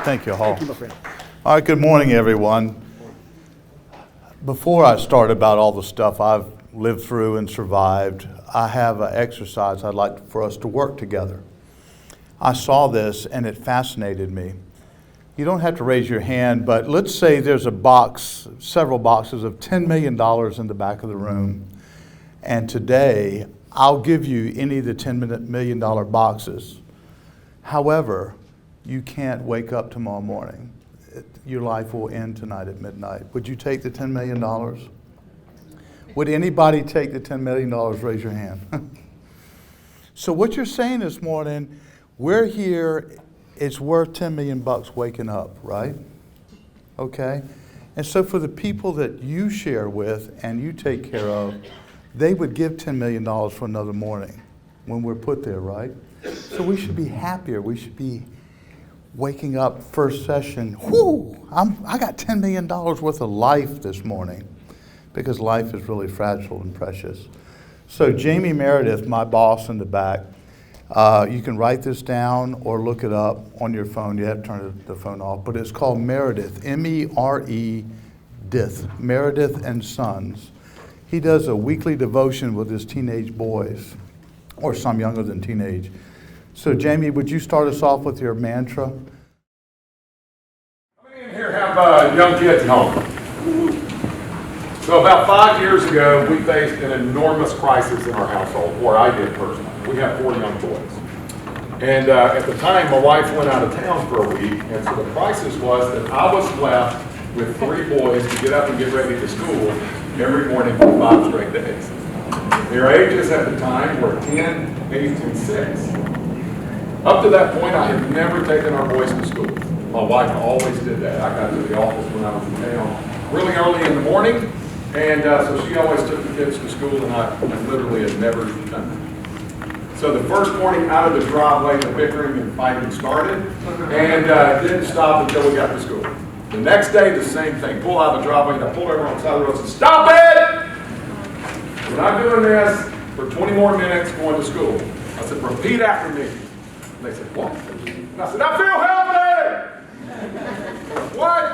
Thank you, Hall. Thank you, my friend. All right, good morning, everyone. Before I start about all the stuff I've lived through and survived, I have an exercise I'd like for us to work together. I saw this and it fascinated me. You don't have to raise your hand, but let's say there's a box, several boxes of $10 million in the back of the room. And today, I'll give you any of the $10 million boxes. However, you can't wake up tomorrow morning. Your life will end tonight at midnight. Would you take the $10 million? Would anybody take the $10 million? Raise your hand. So what you're saying this morning, we're here, it's worth 10 million bucks waking up, right? Okay? And so for the people that you share with and you take care of, they would give $10 million for another morning when we're put there, right? So we should be happier. We should be waking up first session. Whoo! I got $10 million worth of life this morning, because life is really fragile and precious. So Jamie Meredith, my boss in the back, you can write this down or look it up on your phone. You have to turn the phone off, but it's called Meredith, M-E-R-E-Dith, Meredith and Sons. He does a weekly devotion with his teenage boys, or some younger than teenage. So Jamie, would you start us off with your mantra? How many in here have young kids at home? So about 5 years ago, we faced an enormous crisis in our household, or I did personally. We have 4 young boys. And at the time, my wife went out of town for a week, and so the crisis was that I was left with 3 boys to get up and get ready to school every morning for 5 straight days. Their ages at the time were 10, 8, and 6. Up to that point, I had never taken our boys to school. My wife always did that. I got to the office when I was in town really early in the morning, and so she always took the kids to school, and I literally had never done that. So the first morning out of the driveway, the bickering and fighting started, and it didn't stop until we got to school. The next day, the same thing. Pull out of the driveway, and I pulled over on the side of the road and said, "Stop it! We're not doing this for 20 more minutes going to school." I said, "Repeat after me." And they said, "What?" And I said, "I feel healthy!" "What?"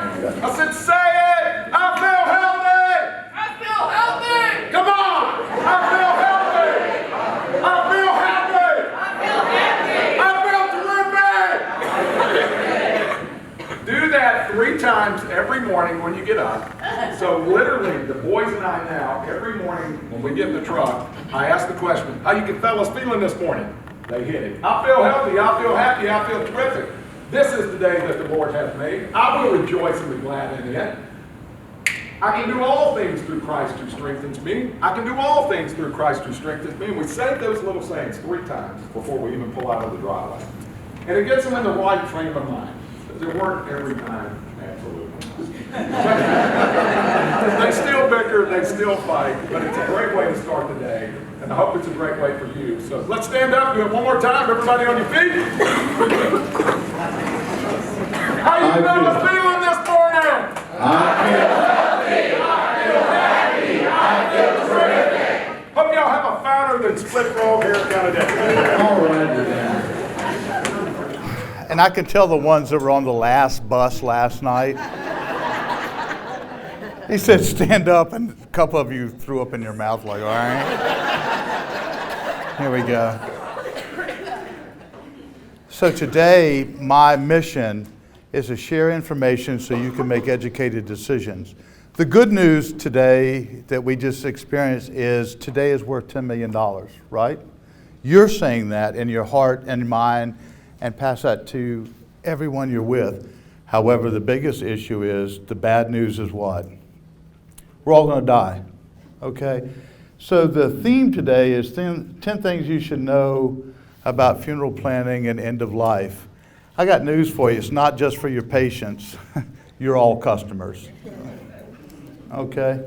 I said, "Say it! I feel healthy! I feel healthy! Come on! I feel healthy! I feel happy! I feel terrific!" Do that 3 times every morning when you get up. So literally, the boys and I now, every morning when we get in the truck, I ask the question, "How you fellas feeling this morning?" They hit it. "I feel healthy, I feel happy, I feel terrific. This is the day that the Lord hath made. I will rejoice and be glad in it. I can do all things through Christ who strengthens me. I can do all things through Christ who strengthens me." And we say those little sayings 3 times before we even pull out of the driveway. And it gets them in the right frame of mind. They work every time, absolutely. They still bicker, they still fight, but it's a great way to start the day. And I hope it's a great way for you. So let's stand up, do it one more time. Everybody on your feet. How you fellas feeling this morning? I feel healthy, I feel happy, I feel terrific. Hope y'all have a finer than split frog hair kind of day. All right, And I can tell the ones that were on the last bus last night. He said, "Stand up," and a couple of you threw up in your mouth like, all right. Here we go. So today, my mission is to share information so you can make educated decisions. The good news today that we just experienced is today is worth $10 million, right? You're saying that in your heart and mind and pass that to everyone you're with. However, the biggest issue is the bad news is what? We're all going to die, okay? So the theme today is 10 things you should know about funeral planning and end of life. I got news for you. It's not just for your patients. You're all customers, okay?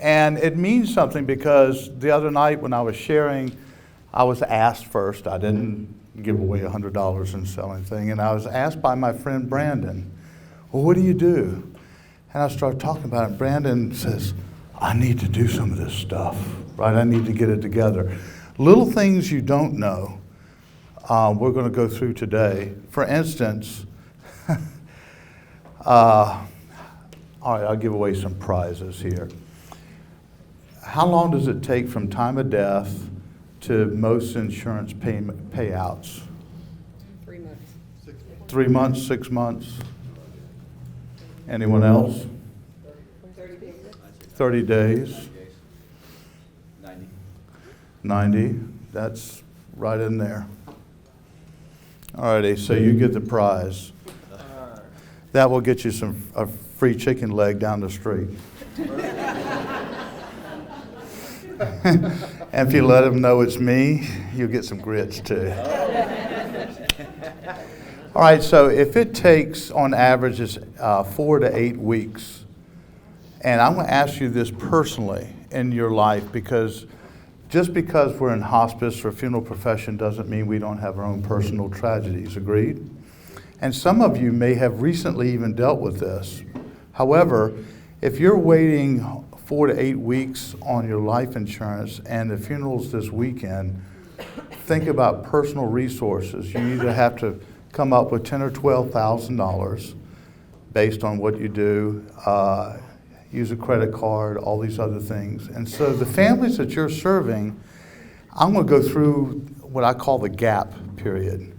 And it means something because the other night when I was sharing, I was asked first. I didn't give away $100 and sell anything. And I was asked by my friend Brandon, "Well, what do you do?" And I started talking about it. Brandon says, "I need to do some of this stuff, right? I need to get it together." Little things you don't know, we're going to go through today. For instance, All right, I'll give away some prizes here. How long does it take from time of death to most insurance payouts? 3 months. 3 months, 6 months? Anyone else? 30 days. 30 days? 90. 90, that's right in there. All righty, so you get the prize. That will get you a free chicken leg down the street. And if you let them know it's me, you'll get some grits too. All right, so if it takes on average is 4 to 8 weeks, and I'm going to ask you this personally in your life, because just because we're in hospice or funeral profession doesn't mean we don't have our own personal tragedies, agreed? And some of you may have recently even dealt with this. However, if you're waiting 4 to 8 weeks on your life insurance and the funeral's this weekend, think about personal resources. You either have to come up with $10,000 or $12,000 based on what you do, use a credit card, all these other things. And so the families that you're serving, I'm going to go through what I call the gap period.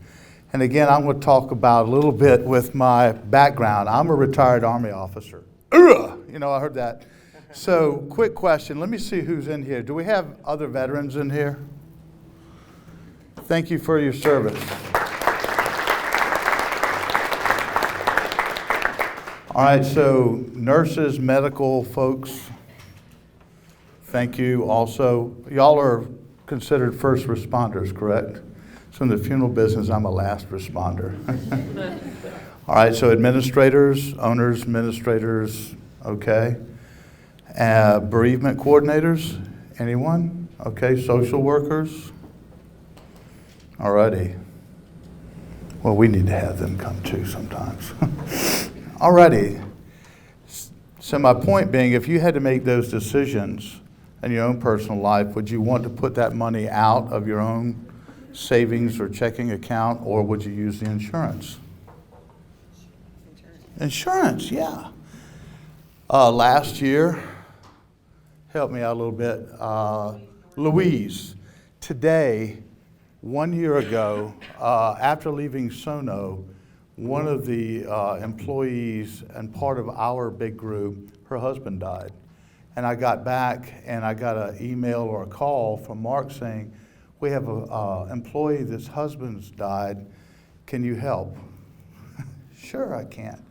And again, I'm going to talk about a little bit with my background. I'm a retired Army officer. You know, I heard that. So, quick question. Let me see who's in here. Do we have other veterans in here? Thank you for your service. All right, so nurses, medical folks, thank you also. Y'all are considered first responders, correct? So in the funeral business, I'm a last responder. All right, so administrators, owners, administrators, okay. Bereavement coordinators, anyone? Okay, social workers? All righty. Well, we need to have them come too sometimes. All righty. So my point being, if you had to make those decisions in your own personal life, would you want to put that money out of your own savings or checking account, or would you use the insurance? Insurance, yeah. Last year, help me out a little bit, Louise, today, 1 year ago, after leaving Sono, one of the employees and part of our big group, her husband died. And I got back and I got an email or a call from Mark saying, we have an employee that's husband's died, can you help? Sure, I can.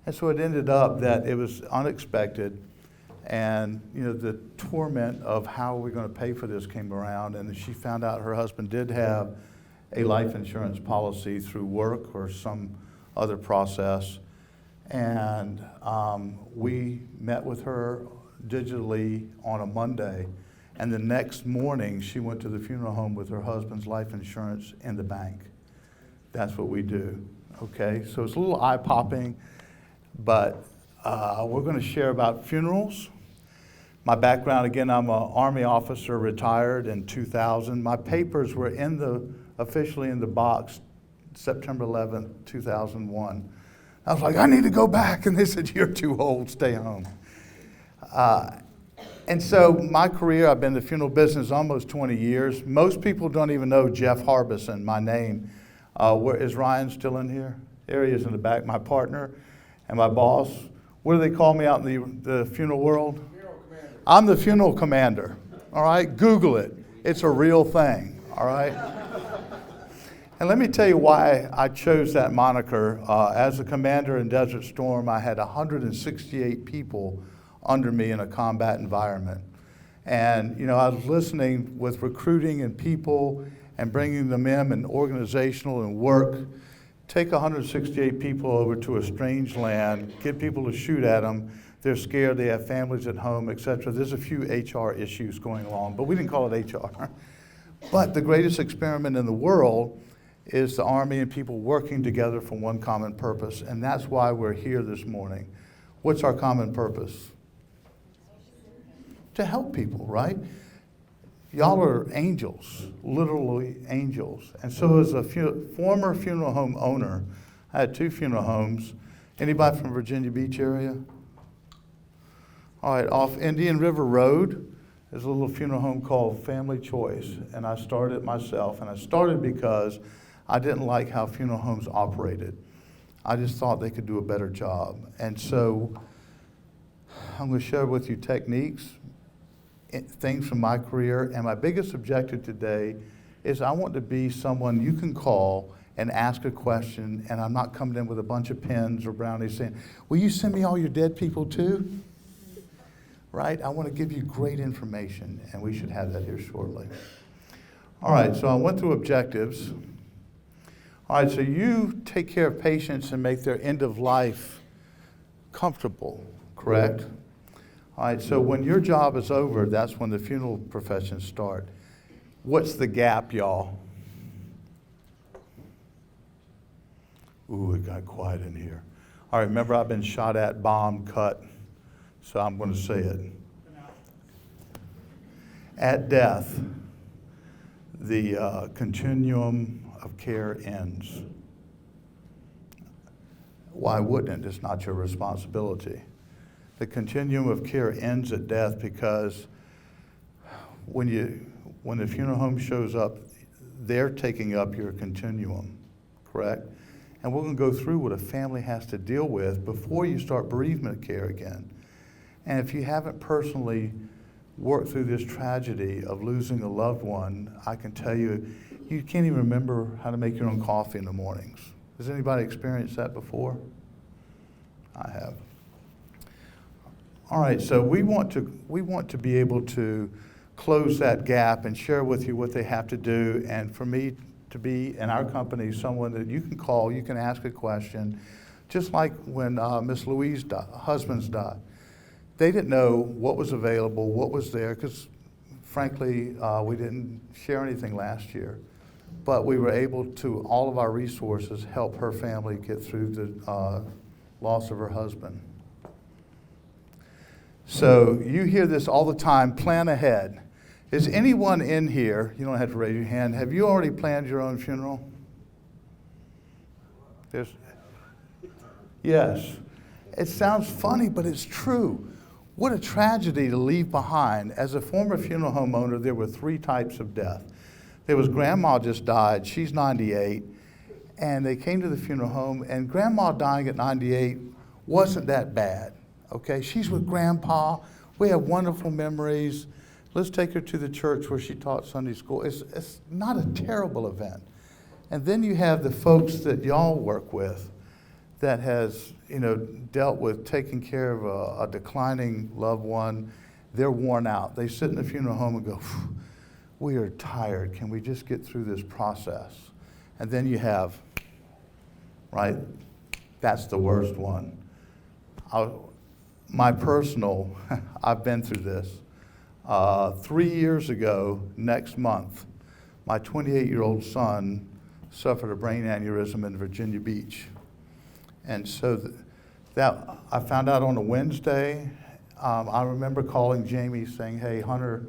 And so it ended up that it was unexpected, and you know, the torment of how we're going to pay for this came around, and she found out her husband did have a life insurance policy through work or some other process, and we met with her digitally on a Monday, and the next morning she went to the funeral home with her husband's life insurance in the bank. That's what we do, okay? So it's a little eye-popping, but we're going to share about funerals. My background, again, I'm an Army officer, retired in 2000. My papers were officially in the box September 11th, 2001. I was like, I need to go back, and they said, you're too old, stay home. And so my career, I've been in the funeral business almost 20 years. Most people don't even know Jeff Harbison, my name. Is Ryan still in here? There he is in the back, my partner and my boss. What do they call me out in the funeral world? Funeral commander. I'm the funeral commander, all right? Google it. It's a real thing, all right? And let me tell you why I chose that moniker. As a commander in Desert Storm, I had 168 people under me in a combat environment. And, you know, I was listening with recruiting and people and bringing them in and organizational and work. Take 168 people over to a strange land, get people to shoot at them. They're scared, they have families at home, etc. There's a few HR issues going along, but we didn't call it HR. But the greatest experiment in the world is the Army and people working together for one common purpose, and that's why we're here this morning. What's our common purpose? To help people, right? Y'all are angels, literally angels. And so as a former funeral home owner, I had 2 funeral homes, Anybody from Virginia Beach area? All right, off Indian River Road, there's a little funeral home called Family Choice, and I started it myself, and I started because I didn't like how funeral homes operated. I just thought they could do a better job. And so I'm going to share with you techniques, things from my career, and my biggest objective today is I want to be someone you can call and ask a question, and I'm not coming in with a bunch of pens or brownies saying, will you send me all your dead people too? Right? I want to give you great information, and we should have that here shortly. All right, so I went through objectives. All right, so you take care of patients and make their end of life comfortable, correct? All right, so when your job is over, that's when the funeral professions start. What's the gap, y'all? Ooh, it got quiet in here. All right, remember I've been shot at, bombed, cut, so I'm going to say it. At death, the continuum of care ends. Why wouldn't it? It's not your responsibility. The continuum of care ends at death because when the funeral home shows up, they're taking up your continuum, correct? And we're going to go through what a family has to deal with before you start bereavement care again. And if you haven't personally worked through this tragedy of losing a loved one, I can tell you, you can't even remember how to make your own coffee in the mornings. Has anybody experienced that before? I have. All right, so we want to be able to close that gap and share with you what they have to do, and for me to be in our company someone that you can call, you can ask a question, just like when Miss Louise's husbands died. They didn't know what was available, what was there, because frankly, we didn't share anything last year. But we were able to, all of our resources, help her family get through the loss of her husband. So you hear this all the time, plan ahead. Is anyone in here, you don't have to raise your hand, have you already planned your own funeral? Yes. It sounds funny, but it's true. What a tragedy to leave behind. As a former funeral home owner, there were 3 types of death. There was grandma just died, she's 98, and they came to the funeral home, and grandma dying at 98 wasn't that bad, okay? She's with grandpa, we have wonderful memories. Let's take her to the church where she taught Sunday school. It's not a terrible event. And then you have the folks that y'all work with that has, dealt with taking care of a declining loved one. They're worn out. They sit in the funeral home and go, we are tired. Can we just get through this process? And then you have, right, that's the worst one. My personal, I've been through this. 3 years ago, next month, my 28-year-old son suffered a brain aneurysm in Virginia Beach. And so that I found out on a Wednesday. I remember calling Jamie saying, hey, Hunter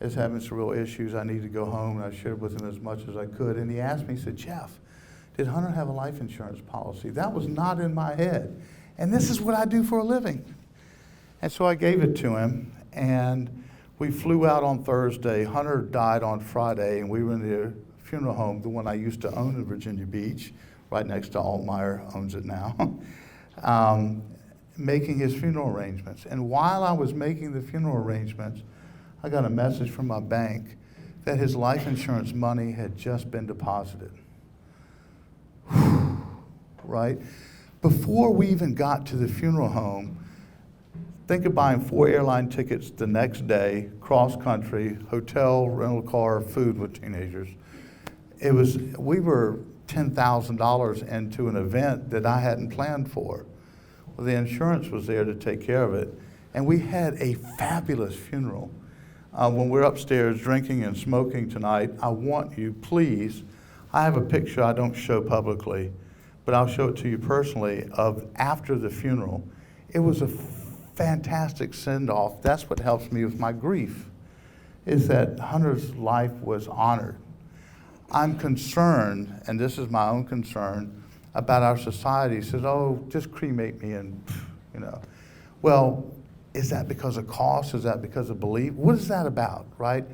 is having some real issues. I need to go home. And I shared with him as much as I could. And he asked me, he said, Jeff, did Hunter have a life insurance policy? That was not in my head. And this is what I do for a living. And so I gave it to him. And we flew out on Thursday. Hunter died on Friday. And we were in the funeral home, the one I used to own in Virginia Beach, right next to Altmeyer, owns it now, making his funeral arrangements. And while I was making the funeral arrangements, I got a message from my bank that his life insurance money had just been deposited. Right? Before we even got to the funeral home, think of buying 4 airline tickets the next day, cross country, hotel, rental car, food with teenagers. We were $10,000 into an event that I hadn't planned for. Well, the insurance was there to take care of it. And we had a fabulous funeral. When we're upstairs drinking and smoking tonight, I want you, please, I have a picture I don't show publicly, but I'll show it to you personally of after the funeral. It was a fantastic send-off. That's what helps me with my grief, is that Hunter's life was honored. I'm concerned, and this is my own concern, about our society. He says, oh, just cremate me and, Well, is that because of cost? Is that because of belief? What is that about, right?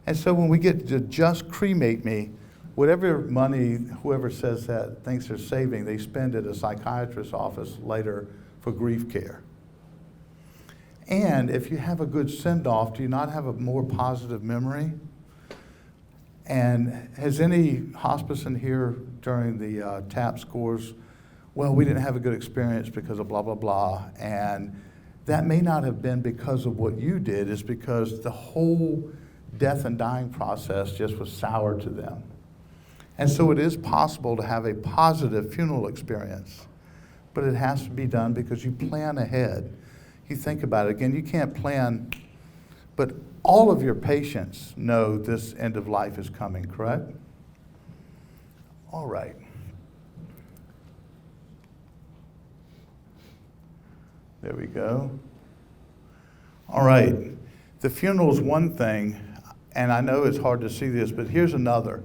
And so when we get to just cremate me, whatever money whoever says that thinks they're saving, they spend at a psychiatrist's office later for grief care. And if you have a good send-off, do you not have a more positive memory? And has any hospice in here during the TAP scores, well, we didn't have a good experience because of blah, blah, blah. And that may not have been because of what you did, it's because the whole death and dying process just was sour to them. And so it is possible to have a positive funeral experience, but it has to be done because you plan ahead. You think about it. Again, you can't plan, but all of your patients know this end of life is coming, correct? All right. There we go. All right. The funeral is one thing, and I know it's hard to see this, but here's another.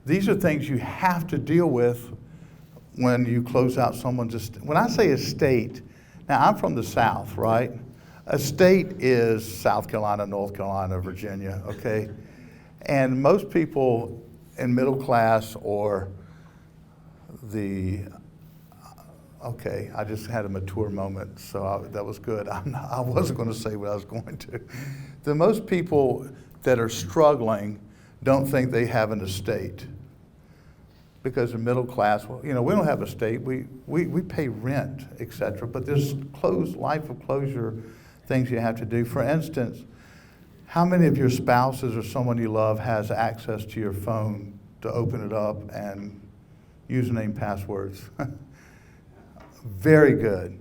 These are things you have to deal with when you close out someone's estate. When I say estate, now I'm from the South, right? Estate is South Carolina, North Carolina, Virginia, okay? And most people in middle class or okay, I just had a mature moment, so that was good. I wasn't going to say what I was going to. The most people that are struggling don't think they have an estate because they're middle class. Well, we don't have an estate. We pay rent, etc. But there's life of closure things you have to do. For instance, how many of your spouses or someone you love has access to your phone to open it up and username, passwords? Very good.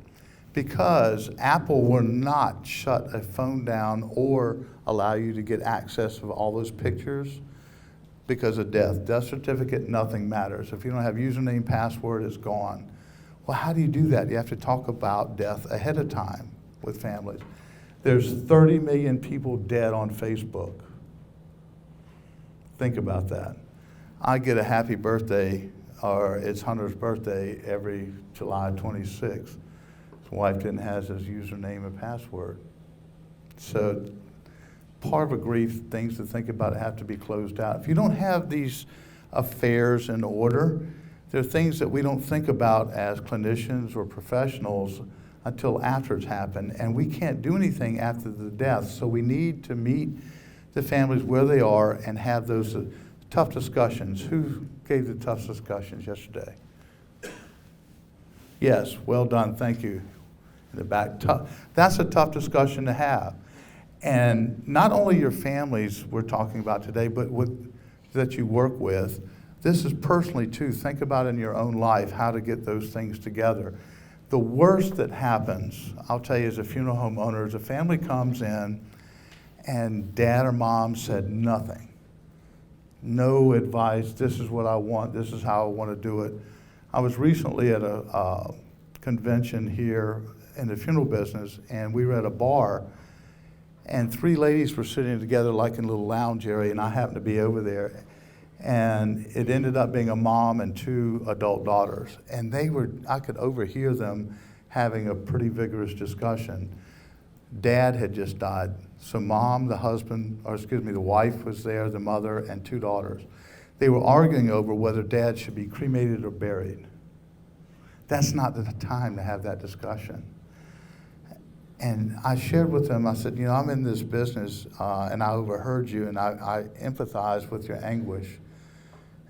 Because Apple will not shut a phone down or allow you to get access to all those pictures because of death. Death certificate, nothing matters. If you don't have username, password, it's gone. Well, how do you do that? You have to talk about death ahead of time with families. There's 30 million people dead on Facebook. Think about that. I get a happy birthday, or it's Hunter's birthday every July 26th. His wife didn't have his username and password. So part of a grief, things to think about have to be closed out. If you don't have these affairs in order, there are things that we don't think about as clinicians or professionals until after it's happened, and we can't do anything after the death. So we need to meet the families where they are and have those tough discussions. Who gave the tough discussions yesterday? Yes, well done, thank you. In the back, that's a tough discussion to have. And not only your families we're talking about today, but that you work with. This is personally too. Think about in your own life how to get those things together. The worst that happens, I'll tell you as a funeral home owner, is a family comes in and dad or mom said nothing. No advice, this is what I want, this is how I want to do it. I was recently at a convention here in the funeral business, and we were at a bar, and 3 ladies were sitting together like in a little lounge area, and I happened to be over there. And it ended up being a mom and 2 adult daughters. And I could overhear them having a pretty vigorous discussion. Dad had just died. So mom, the wife was there, the mother, and 2 daughters. They were arguing over whether dad should be cremated or buried. That's not the time to have that discussion. And I shared with them, I said, I'm in this business, and I overheard you, and I empathize with your anguish.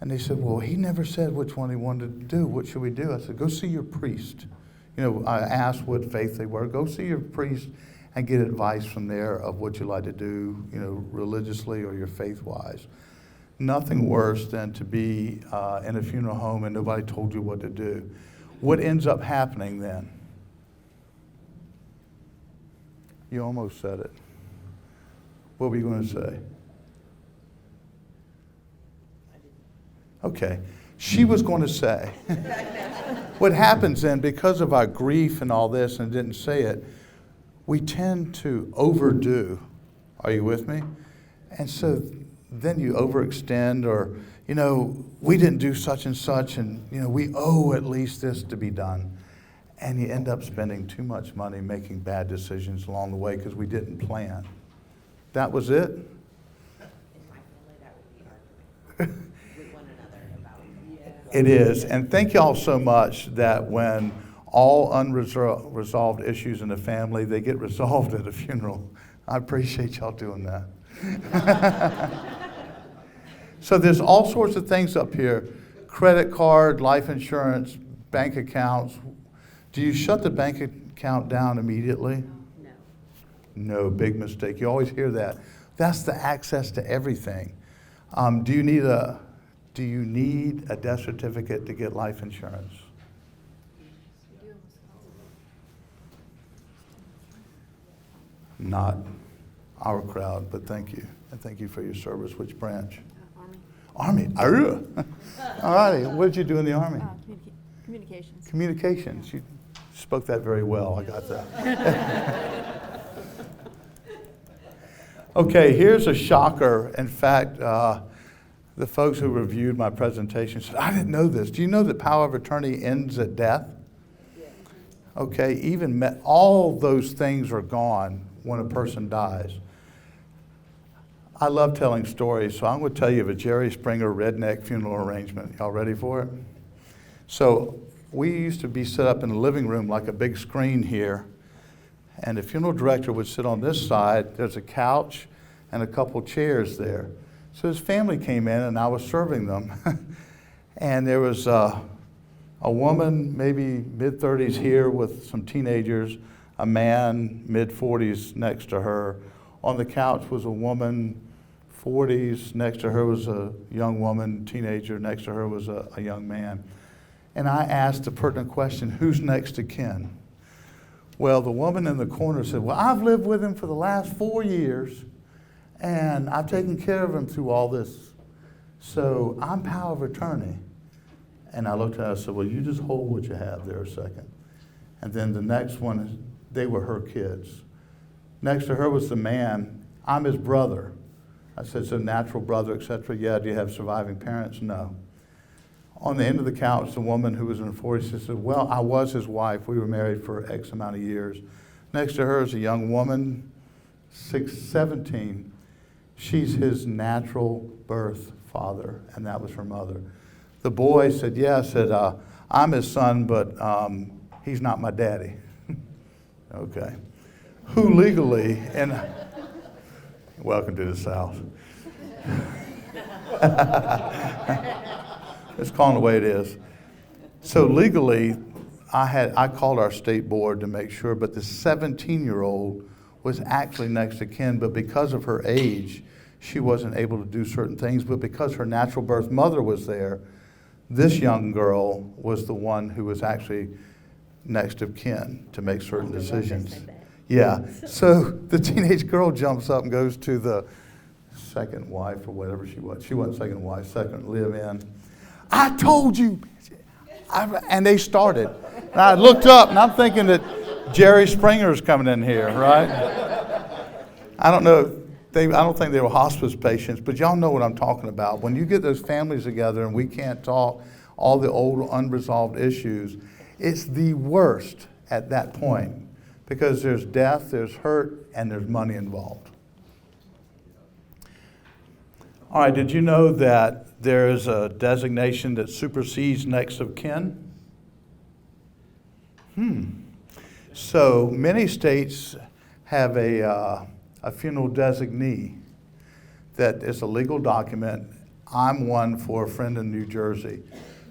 And they said, well, he never said which one he wanted to do. What should we do? I said, go see your priest. I asked what faith they were. Go see your priest and get advice from there of what you like to do, religiously or your faith-wise. Nothing worse than to be in a funeral home and nobody told you what to do. What ends up happening then? You almost said it. What were you going to say? Okay. She was going to say, what happens then, because of our grief and all this, and didn't say it, we tend to overdo. Are you with me? And so then you overextend, or, we didn't do such and such, and, we owe at least this to be done. And you end up spending too much money making bad decisions along the way because we didn't plan. That was it? In my family, that would be arguing with one another about. It is. And thank y'all so much that when all unresolved issues in the family, they get resolved at a funeral. I appreciate y'all doing that. So there's all sorts of things up here. Credit card, life insurance, bank accounts. Do you shut the bank account down immediately? No. No, big mistake. You always hear that. That's the access to everything. Do you need a death certificate to get life insurance? Not our crowd, but thank you. And thank you for your service. Which branch? Army. Army. All righty. What did you do in the Army? Communications. Communications. You spoke that very well. I got that. Okay, here's a shocker. In fact, the folks who reviewed my presentation said, I didn't know this. Do you know that power of attorney ends at death? Okay, all those things are gone when a person dies. I love telling stories, so I'm going to tell you of a Jerry Springer redneck funeral arrangement. Y'all ready for it? So we used to be set up in the living room like a big screen here, and the funeral director would sit on this side. There's a couch and a couple chairs there. So his family came in, and I was serving them. And there was a woman, maybe mid-30s here with some teenagers, a man, mid-40s next to her. On the couch was a woman, 40s. Next to her was a young woman, teenager. Next to her was a young man. And I asked the pertinent question, who's next to kin? Well, the woman in the corner said, well, I've lived with him for the last 4 years, and I've taken care of him through all this. So I'm power of attorney. And I looked at her and said, well, you just hold what you have there a second. And then the next one, they were her kids. Next to her was the man. I'm his brother. I said, so natural brother, et cetera. Yeah, do you have surviving parents? No. On the end of the couch, the woman who was in her 40s said, well, I was his wife. We were married for X amount of years. Next to her is a young woman, 17. She's his natural birth father, and that was her mother. The boy said, yeah, I'm his son, but he's not my daddy. Okay. Who legally, and welcome to the South. It's calling the way it is. So legally, I called our state board to make sure, but the 17-year-old was actually next to kin, but because of her age, she wasn't able to do certain things. But because her natural birth mother was there, this young girl was the one who was actually next of kin to make certain decisions. Yeah. So the teenage girl jumps up and goes to the second wife or whatever she was. She wasn't second wife, second live-in. I told you. And they started. And I looked up and I'm thinking that Jerry Springer's coming in here, right? I don't know. I don't think they were hospice patients, but y'all know what I'm talking about. When you get those families together and we can't talk all the old unresolved issues, it's the worst at that point because there's death, there's hurt, and there's money involved. All right, did you know that there is a designation that supersedes next of kin? So many states have a funeral designee that is a legal document. I'm one for a friend in New Jersey.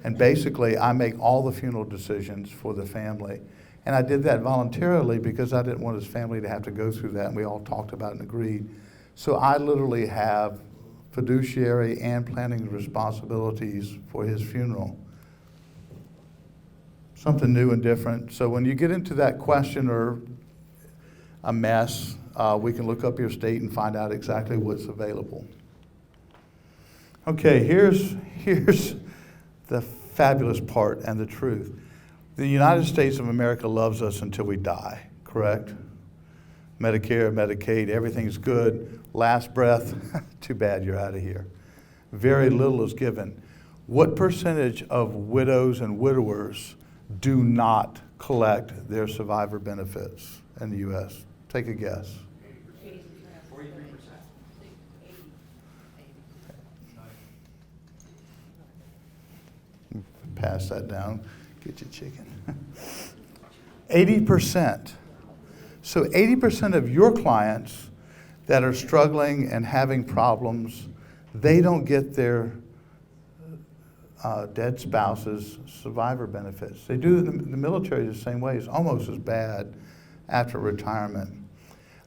And basically, I make all the funeral decisions for the family. And I did that voluntarily because I didn't want his family to have to go through that, and we all talked about it and agreed. So I literally have fiduciary and planning responsibilities for his funeral. Something new and different. So when you get into that question or a mess, we can look up your state and find out exactly what's available. Okay, here's the fabulous part and the truth. The United States of America loves us until we die, correct? Medicare, Medicaid, everything's good. Last breath, too bad, you're out of here. Very little is given. What percentage of widows and widowers do not collect their survivor benefits in the U.S.? Take a guess. 43%. Pass that down. Get your chicken. 80%. So 80% of your clients that are struggling and having problems, they don't get their dead spouse's survivor benefits. They do it in the military the same way. It's almost as bad after retirement.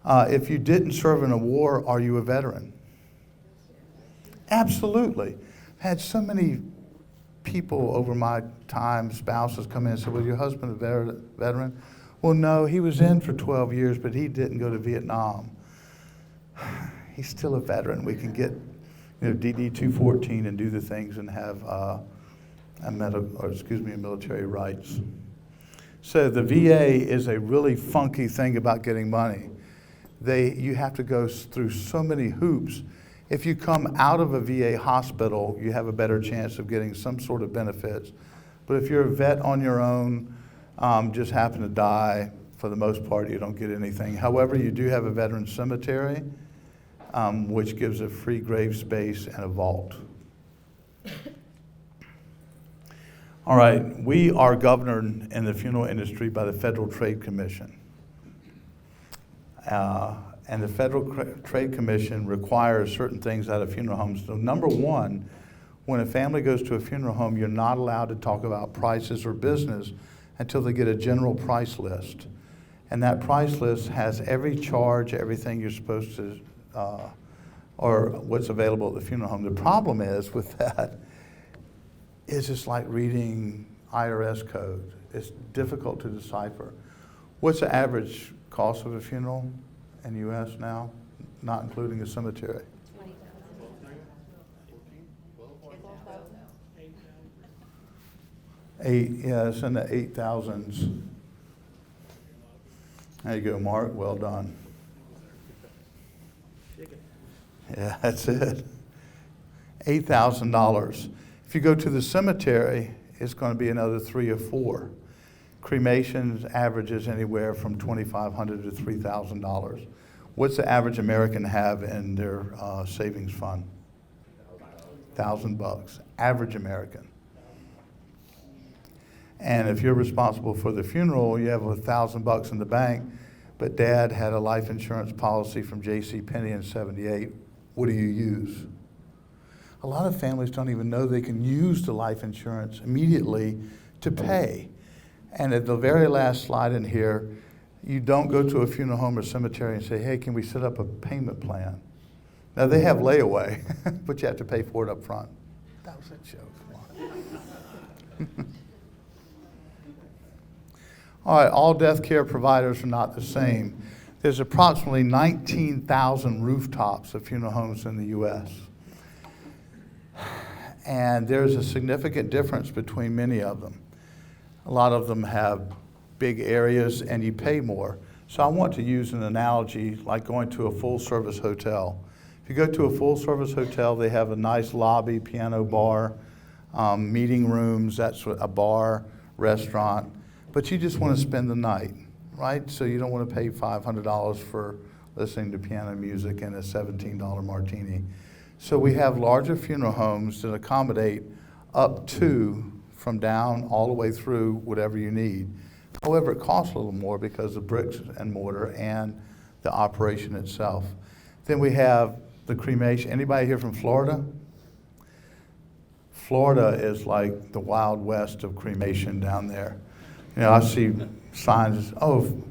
If you didn't serve in a war, are you a veteran? Absolutely. I had so many people over my time, spouses come in and say, "Was your husband a veteran?" Well, no, he was in for 12 years, but he didn't go to Vietnam. He's still a veteran. We can get, DD 214 and do the things and have military rights. So the VA is a really funky thing about getting money. You have to go through so many hoops. If you come out of a VA hospital, you have a better chance of getting some sort of benefits. But if you're a vet on your own, just happen to die, for the most part, you don't get anything. However, you do have a veteran cemetery, which gives a free grave space and a vault. All right, we are governed in the funeral industry by the Federal Trade Commission. And the Federal Trade Commission requires certain things out of funeral homes. So number one, when a family goes to a funeral home, you're not allowed to talk about prices or business until they get a general price list. And that price list has every charge, everything you're supposed to, or what's available at the funeral home. The problem is with that is it's like reading IRS code. It's difficult to decipher. What's the average cost of a funeral in the U.S. now, not including a cemetery? It's in the 8,000s. There you go, Mark. Well done. Yeah, that's it. $8,000. If you go to the cemetery, it's going to be another 3 or 4. Cremations averages anywhere from $2,500 to $3,000. What's the average American have in their savings fund? $1,000. Average American. And if you're responsible for the funeral, you have $1,000 in the bank, but Dad had a life insurance policy from J.C. Penney in '78. What do you use? A lot of families don't even know they can use the life insurance immediately to pay. And at the very last slide in here, you don't go to a funeral home or cemetery and say, "Hey, can we set up a payment plan?" Now, they have layaway, but you have to pay for it up front. That was a joke. Come on. All right, all death care providers are not the same. There's approximately 19,000 rooftops of funeral homes in the U.S. And there's a significant difference between many of them. A lot of them have big areas and you pay more. So I want to use an analogy like going to a full-service hotel. If you go to a full-service hotel, they have a nice lobby, piano bar, meeting rooms, that's a bar, restaurant. But you just want to spend the night, right? So you don't want to pay $500 for listening to piano music and a $17 martini. So we have larger funeral homes that accommodate up to, from down all the way through, whatever you need. However, it costs a little more because of bricks and mortar and the operation itself. Then we have the cremation. Anybody here from Florida? Florida is like the Wild West of cremation down there. I see signs,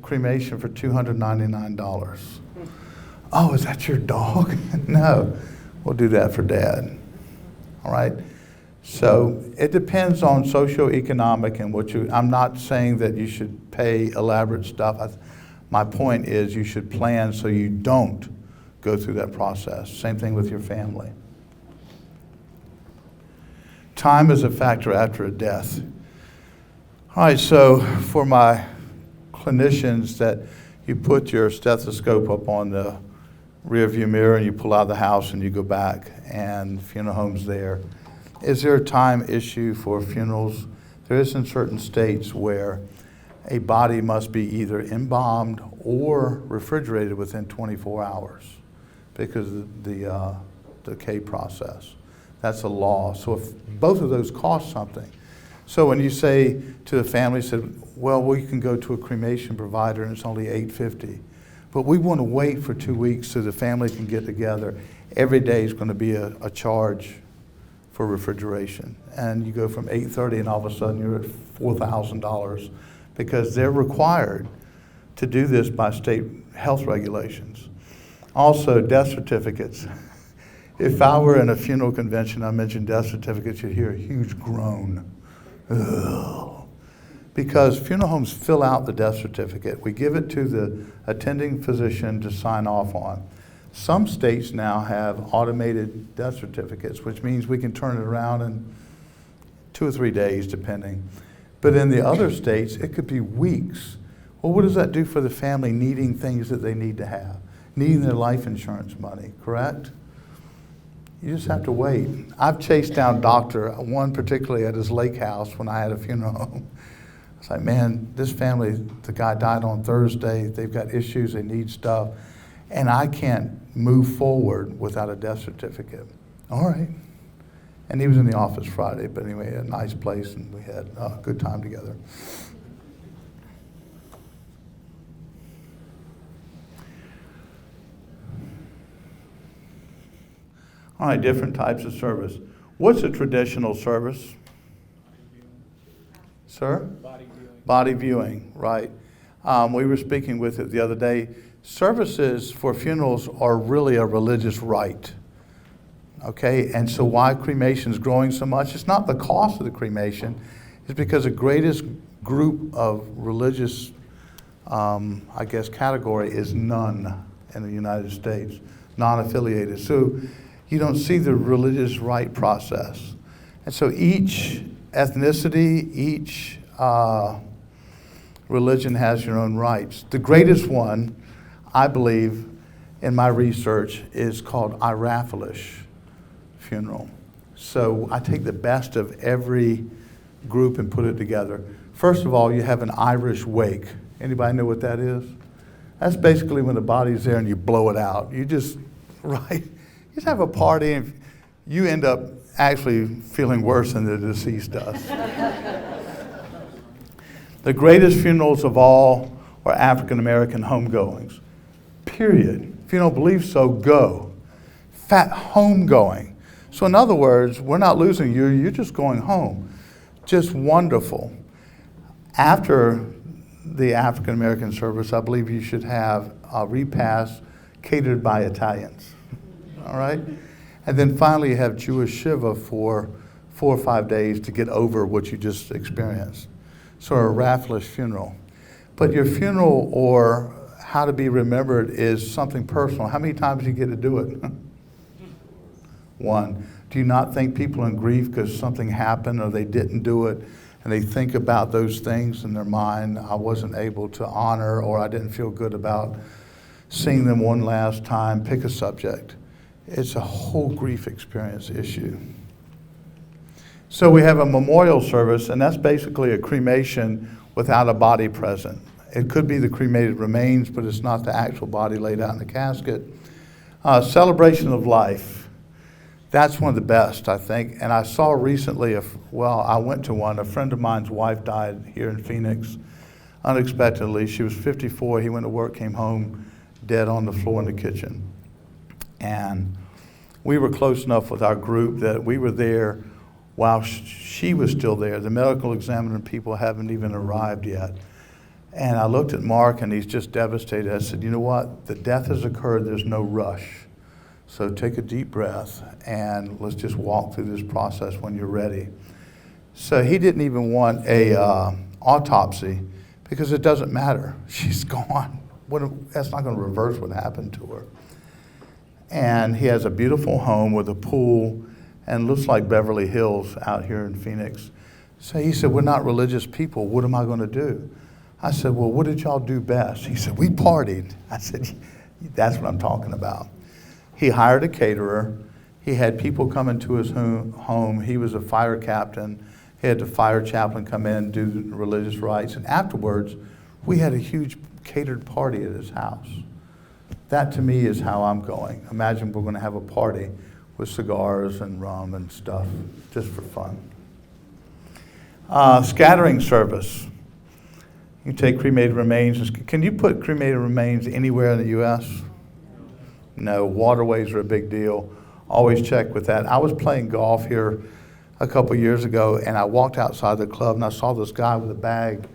cremation for $299. Oh, is that your dog? No, we'll do that for Dad. All right? So it depends on socioeconomic and I'm not saying that you should pay elaborate stuff. My point is you should plan so you don't go through that process. Same thing with your family. Time is a factor after a death. All right, so for my clinicians that, you put your stethoscope up on the rear view mirror and you pull out of the house and you go back and funeral home's there. Is there a time issue for funerals? There is in certain states where a body must be either embalmed or refrigerated within 24 hours because of the decay process. That's a law. So if both of those cost something. So when you say to the family, said, well, we can go to a cremation provider and it's only $850. But we want to wait for 2 weeks so the family can get together. Every day is going to be a charge for refrigeration. And you go from $830 and all of a sudden you're at $4,000 because they're required to do this by state health regulations. Also, death certificates. If I were in a funeral convention, I mentioned death certificates, you'd hear a huge groan. Ugh. Because funeral homes fill out the death certificate. We give it to the attending physician to sign off on. Some states now have automated death certificates, which means we can turn it around in 2 or 3 days, depending. But in the other states, it could be weeks. Well, what does that do for the family needing things that they need to have? Needing their life insurance money, correct? You just have to wait. I've chased down doctor, one particularly at his lake house when I had a funeral home. It's like, man, this family, the guy died on Thursday, they've got issues, they need stuff, and I can't move forward without a death certificate. All right. And he was in the office Friday, but anyway, a nice place, and we had a good time together. All right, different types of service. What's a traditional service? Sir? Body viewing. Body viewing, right. We were speaking with it the other day. Services for funerals are really a religious rite. Okay, and so why cremation is growing so much? It's not the cost of the cremation. It's because the greatest group of religious, category is none in the United States, non-affiliated. So you don't see the religious rite process. And so each ethnicity, each religion has your own rites. The greatest one, I believe, in my research, is called Iraphalish funeral. So I take the best of every group and put it together. First of all, you have an Irish wake. Anybody know what that is? That's basically when the body's there and you blow it out. You just, right? You just have a party and you end up actually feeling worse than the deceased does. The greatest funerals of all are African American homegoings. Period. If you don't believe so, go. Fat homegoing. So in other words, we're not losing you, you're just going home. Just wonderful. After the African American service, I believe you should have a repast catered by Italians. All right? And then finally you have Jewish Shiva for 4 or 5 days to get over what you just experienced. So a Iraphalish funeral. But your funeral or how to be remembered is something personal. How many times do you get to do it? One. Do you not think people in grief because something happened or they didn't do it and they think about those things in their mind? I wasn't able to honor or I didn't feel good about seeing them one last time. Pick a subject. It's a whole grief experience issue. So we have a memorial service, and that's basically a cremation without a body present. It could be the cremated remains, but it's not the actual body laid out in the casket. Celebration of life. That's one of the best, I think. And I saw recently, I went to one. A friend of mine's wife died here in Phoenix unexpectedly. She was 54. He went to work, came home dead on the floor in the kitchen. And we were close enough with our group that we were there while she was still there. The medical examiner people haven't even arrived yet. And I looked at Mark, and he's just devastated. I said, you know what? The death has occurred. There's no rush. So take a deep breath, and let's just walk through this process when you're ready. So he didn't even want a autopsy because it doesn't matter. She's gone. That's not going to reverse what happened to her. And he has a beautiful home with a pool and looks like Beverly Hills out here in Phoenix. So he said, we're not religious people. What am I going to do? I said, well, what did y'all do best? He said, we partied. I said, that's what I'm talking about. He hired a caterer. He had people come into his home. He was a fire captain. He had the fire chaplain come in, do the religious rites. And afterwards, we had a huge catered party at his house. That to me is how I'm going. Imagine we're going to have a party with cigars and rum and stuff, just for fun. Scattering service. You take cremated remains. Can you put cremated remains anywhere in the U.S.? No, waterways are a big deal. Always check with that. I was playing golf here a couple years ago, and I walked outside the club, and I saw this guy with a bag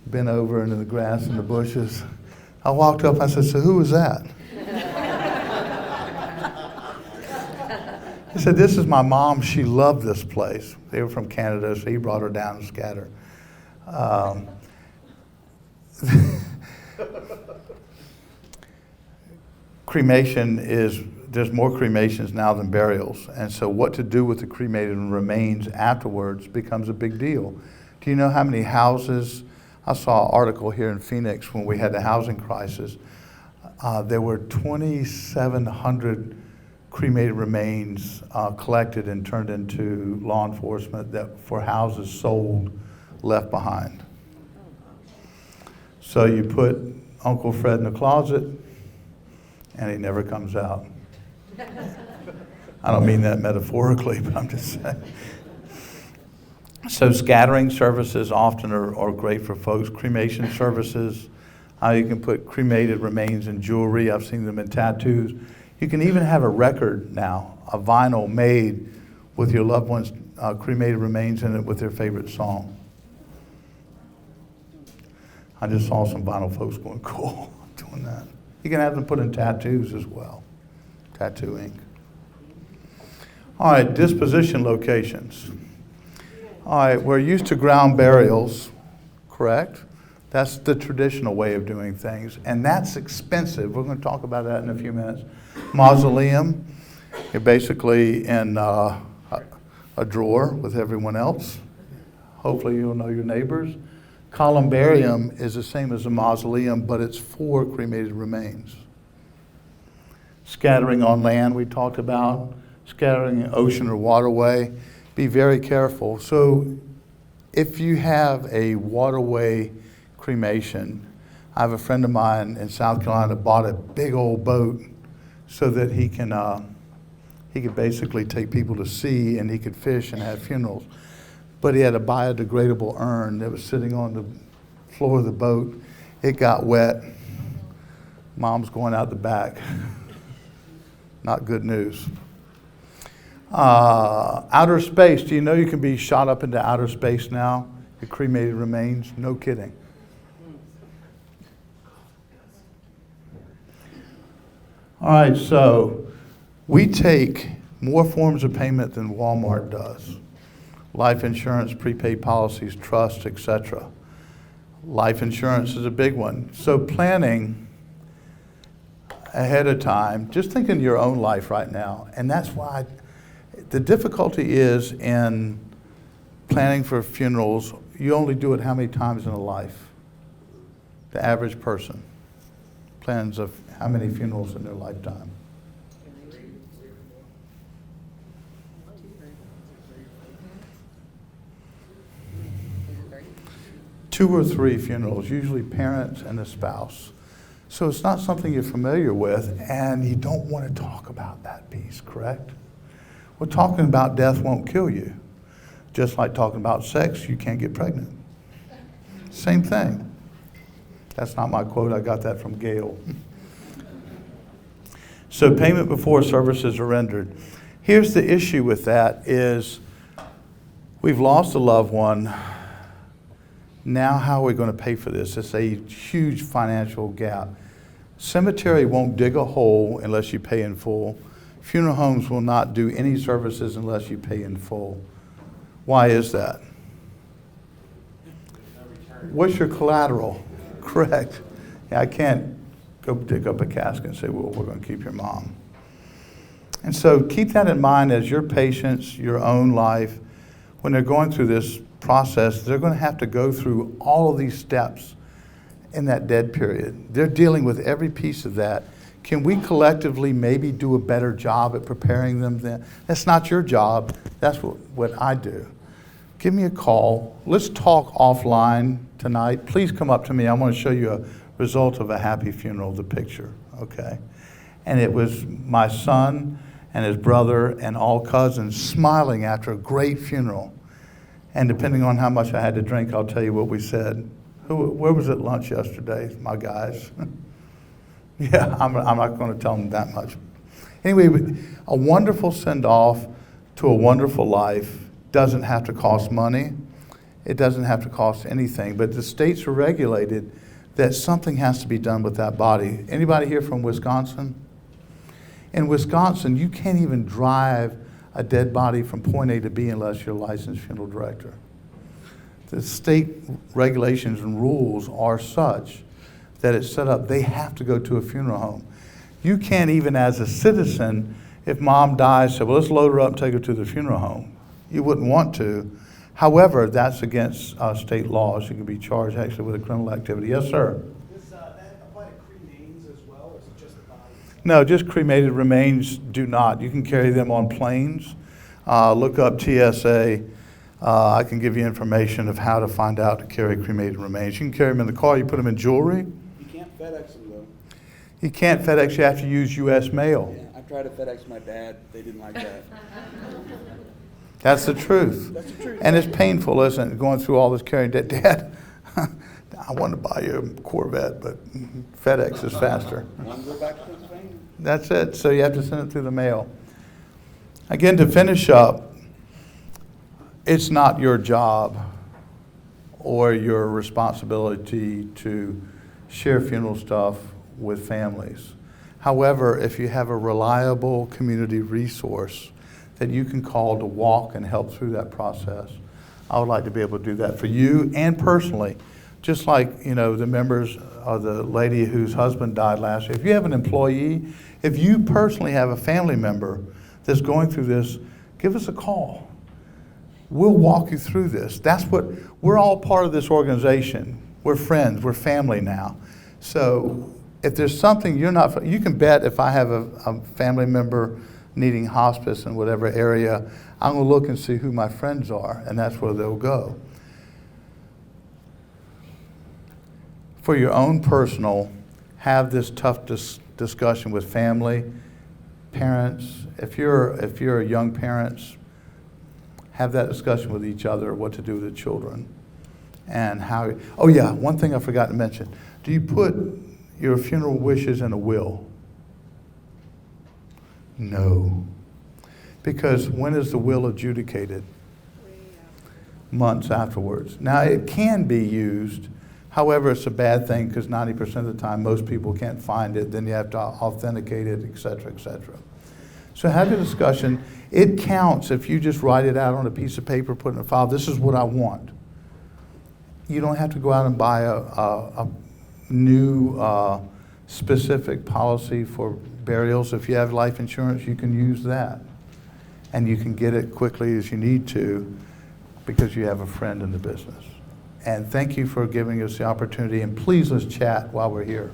bent over into the grass and the bushes. I walked up, I said, so who was that? He said, this is my mom. She loved this place. They were from Canada, so he brought her down to scatter. Cremation there's more cremations now than burials. And so what to do with the cremated remains afterwards becomes a big deal. Do you know how many houses? I saw an article here in Phoenix when we had the housing crisis. There were 2,700 cremated remains collected and turned into law enforcement that for houses sold, left behind. So you put Uncle Fred in the closet, and he never comes out. I don't mean that metaphorically, but I'm just saying. So scattering services often are great for folks. Cremation services, you can put cremated remains in jewelry. I've seen them in tattoos. You can even have a record now, a vinyl made with your loved one's cremated remains in it with their favorite song. I just saw some vinyl folks going, cool, doing that. You can have them put in tattoos as well, tattoo ink. All right, disposition locations. All right, we're used to ground burials, correct? That's the traditional way of doing things, and that's expensive. We're going to talk about that in a few minutes. Mausoleum, you're basically in a drawer with everyone else. Hopefully you'll know your neighbors. Columbarium is the same as a mausoleum, but it's for cremated remains. Scattering on land we talked about, scattering in ocean or waterway. Be very careful. So if you have a waterway cremation, I have a friend of mine in South Carolina bought a big old boat so that he could basically take people to sea and he could fish and have funerals. But he had a biodegradable urn that was sitting on the floor of the boat. It got wet. Mom's going out the back. Not good news. Outer space. Do you know you can be shot up into outer space now? Your cremated remains? No kidding. All right, so we take more forms of payment than Walmart does. Life insurance, prepaid policies, trust, etc. Life insurance is a big one. So planning ahead of time, just think in your own life right now. And that's why the difficulty is in planning for funerals. You only do it how many times in a life? The average person plans of how many funerals in their lifetime? 2 or 3 funerals, usually parents and a spouse. So it's not something you're familiar with, and you don't want to talk about that piece, correct? We're talking about death won't kill you. Just like talking about sex, you can't get pregnant. Same thing. That's not my quote, I got that from Gail. So payment before services are rendered. Here's the issue with that is we've lost a loved one. Now how are we going to pay for this? It's a huge financial gap. Cemetery won't dig a hole unless you pay in full. Funeral homes will not do any services unless you pay in full. Why is that? What's your collateral? Correct. Yeah, I can't go dig up a casket and say, well, we're going to keep your mom. And so keep that in mind as your patients, your own life, when they're going through this process, they're going to have to go through all of these steps in that dead period. They're dealing with every piece of that. Can we collectively maybe do a better job at preparing them then? That's not your job. That's what I do. Give me a call. Let's talk offline tonight. Please come up to me. I want to show you a result of a happy funeral, the picture, okay? And it was my son and his brother and all cousins smiling after a great funeral. And depending on how much I had to drink, I'll tell you what we said. Where was at lunch yesterday, my guys? Yeah, I'm not going to tell them that much. Anyway, a wonderful send-off to a wonderful life doesn't have to cost money. It doesn't have to cost anything. But the states are regulated that something has to be done with that body. Anybody here from Wisconsin? In Wisconsin, you can't even drive a dead body from point A to B unless you're a licensed funeral director. The state regulations and rules are such that it's set up, they have to go to a funeral home. You can't even as a citizen, if mom dies, say, well, let's load her up and take her to the funeral home. You wouldn't want to. However, that's against state laws. You can be charged actually with a criminal activity. Yes, sir? Does that apply to cremains as well, or is it just the body? No, just cremated remains do not. You can carry them on planes. Look up TSA. I can give you information of how to find out to carry cremated remains. You can carry them in the car. You put them in jewelry. You can't FedEx them though. You can't FedEx. You have to use U.S. mail. Yeah, I tried to FedEx my dad. They didn't like that. That's the truth. That's the truth. And it's painful, isn't it, going through all this carrying that. Dad, I want to buy you a Corvette, but FedEx is faster. Want to go back to Pennsylvania? That's it. So you have to send it through the mail. Again, to finish up, it's not your job or your responsibility to share funeral stuff with families. However, if you have a reliable community resource that you can call to walk and help through that process, I would like to be able to do that for you and personally. Just like, the members of the lady whose husband died last year. If you have an employee, if you personally have a family member that's going through this, give us a call. We'll walk you through this. We're all part of this organization. We're friends, we're family now. So if there's something you can bet if I have a family member needing hospice in whatever area, I'm gonna look and see who my friends are, and that's where they'll go. For your own personal, have this tough discussion with family, parents. If you're a young parents, have that discussion with each other, what to do with the children. And how, oh yeah, one thing I forgot to mention. Do you put your funeral wishes in a will? No. Because when is the will adjudicated? Months afterwards. Now it can be used. However, it's a bad thing because 90% of the time most people can't find it. Then you have to authenticate it, et cetera, et cetera. So have a discussion. It counts if you just write it out on a piece of paper, put it in a file. This is what I want. You don't have to go out and buy a new specific policy for burials. If you have life insurance, you can use that. And you can get it quickly as you need to because you have a friend in the business. And thank you for giving us the opportunity. And please let's chat while we're here.